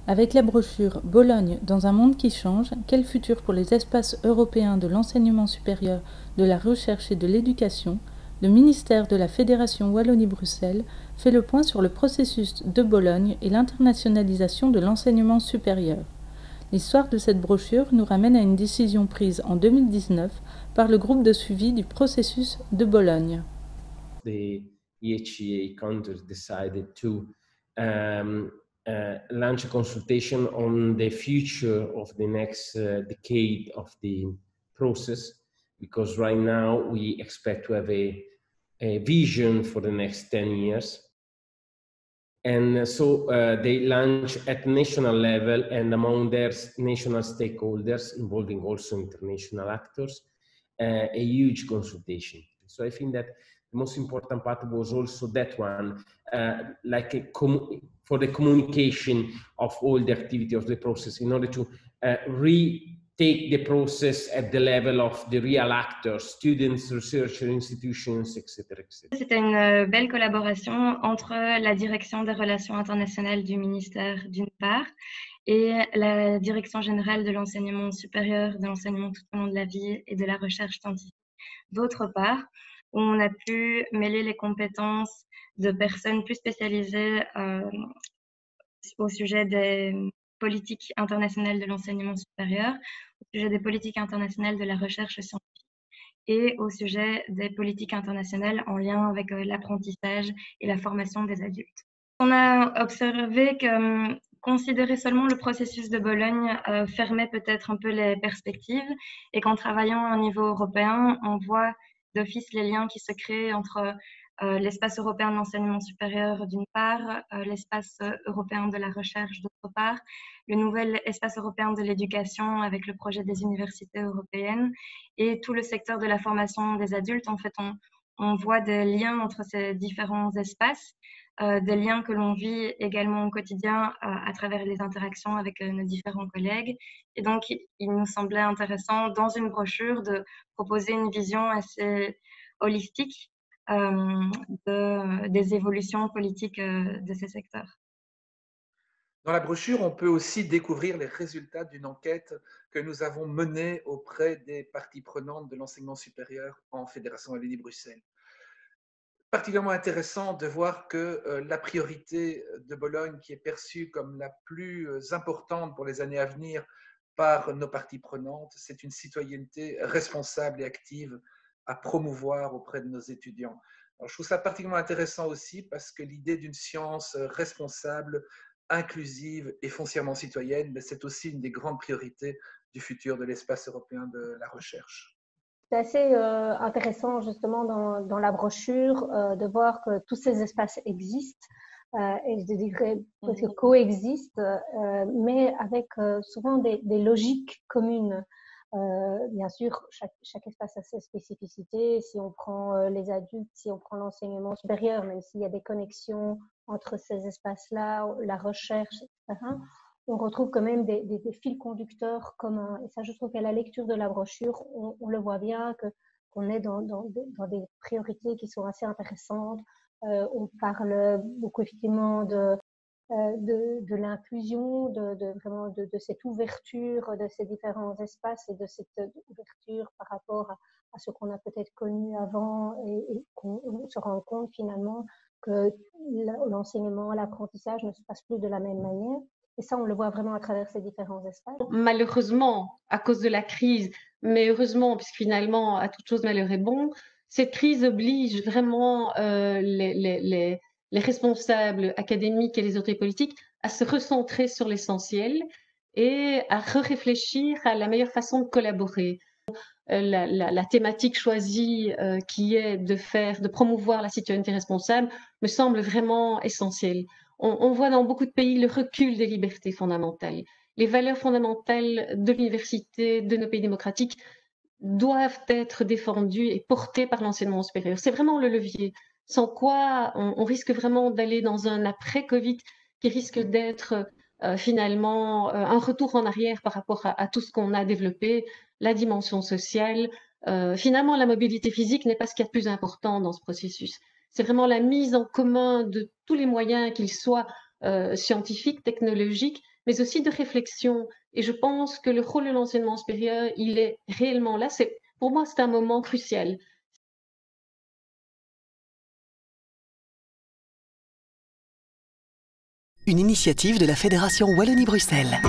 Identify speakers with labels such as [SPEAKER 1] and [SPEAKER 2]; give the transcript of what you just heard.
[SPEAKER 1] Avec la brochure Bologne dans un monde qui change, quel futur pour les espaces européens de l'enseignement supérieur, de la recherche et de l'éducation, le ministère de la Fédération Wallonie-Bruxelles fait le point sur le processus de Bologne et l'internationalisation de l'enseignement supérieur. L'histoire de cette brochure nous ramène à une décision prise en 2019 par le groupe de suivi du processus de Bologne.
[SPEAKER 2] The EHEA countries decided to launch a consultation on the future of the next decade of the process, because right now we expect to have a vision for the next 10 years. And so they launch at national level and among their national stakeholders, involving also international actors, a huge consultation. So I think that the most important part was also that one, for the communication of all the activity of the process in order to retake the process at the level of the real actors, students, researchers, institutions, etc.
[SPEAKER 3] C'était une belle collaboration entre la direction des relations internationales du ministère d'une part et la direction générale de l'enseignement supérieur, de l'enseignement tout au long de la vie et de la recherche scientifique d'autre part, où on a pu mêler les compétences de personnes plus spécialisées au sujet des politiques internationales de l'enseignement supérieur, au sujet des politiques internationales de la recherche scientifique et au sujet des politiques internationales en lien avec l'apprentissage et la formation des adultes. On a observé que considérer seulement le processus de Bologne fermait peut-être un peu les perspectives et qu'en travaillant à un niveau européen, on voit d'office les liens qui se créent entre l'espace européen de l'enseignement supérieur d'une part, l'espace européen de la recherche d'autre part, le nouvel espace européen de l'éducation avec le projet des universités européennes et tout le secteur de la formation des adultes. En fait, on voit des liens entre ces différents espaces, des liens que l'on vit également au quotidien à travers les interactions avec nos différents collègues. Et donc, il nous semblait intéressant dans une brochure de proposer une vision assez holistique des évolutions politiques de ces secteurs.
[SPEAKER 4] Dans la brochure, on peut aussi découvrir les résultats d'une enquête que nous avons menée auprès des parties prenantes de l'enseignement supérieur en Fédération Wallonie-Bruxelles. Particulièrement intéressant de voir que la priorité de Bologne, qui est perçue comme la plus importante pour les années à venir par nos parties prenantes, c'est une citoyenneté responsable et active à promouvoir auprès de nos étudiants. Alors, je trouve ça particulièrement intéressant aussi parce que l'idée d'une science responsable, inclusive et foncièrement citoyenne, c'est aussi une des grandes priorités du futur de l'espace européen de la recherche.
[SPEAKER 5] C'est assez intéressant justement dans la brochure de voir que tous ces espaces existent et je dirais que coexistent, mais avec souvent des logiques communes. Bien sûr, chaque espace a ses spécificités. Si on prend les adultes, si on prend l'enseignement supérieur, même s'il y a des connexions entre ces espaces-là, la recherche, etc., on retrouve quand même des fils conducteurs communs. Et ça, je trouve qu'à la lecture de la brochure, on le voit bien qu'on est dans des priorités qui sont assez intéressantes. On parle beaucoup effectivement de l'inclusion, vraiment de cette ouverture de ces différents espaces et de cette ouverture par rapport à ce qu'on a peut-être connu avant et qu'on se rend compte finalement que l'enseignement, l'apprentissage ne se passe plus de la même manière. Et ça, on le voit vraiment à travers ces différents espaces.
[SPEAKER 6] Malheureusement, à cause de la crise, mais heureusement, puisque finalement, à toute chose malheur est bon, cette crise oblige vraiment les responsables académiques et les autorités politiques à se recentrer sur l'essentiel et à réfléchir à la meilleure façon de collaborer. La thématique choisie qui est de promouvoir la citoyenneté responsable me semble vraiment essentielle. On voit dans beaucoup de pays le recul des libertés fondamentales. Les valeurs fondamentales de l'université, de nos pays démocratiques, doivent être défendues et portées par l'enseignement supérieur. C'est vraiment le levier. Sans quoi, on risque vraiment d'aller dans un après-Covid qui risque d'être finalement un retour en arrière par rapport à tout ce qu'on a développé, la dimension sociale. Finalement, la mobilité physique n'est pas ce qu'il y a de plus important dans ce processus. C'est vraiment la mise en commun de tous les moyens, qu'ils soient scientifique, technologique, mais aussi de réflexion. Et je pense que le rôle de l'enseignement supérieur, il est réellement là. Pour moi, c'est un moment crucial.
[SPEAKER 7] Une initiative de la Fédération Wallonie-Bruxelles.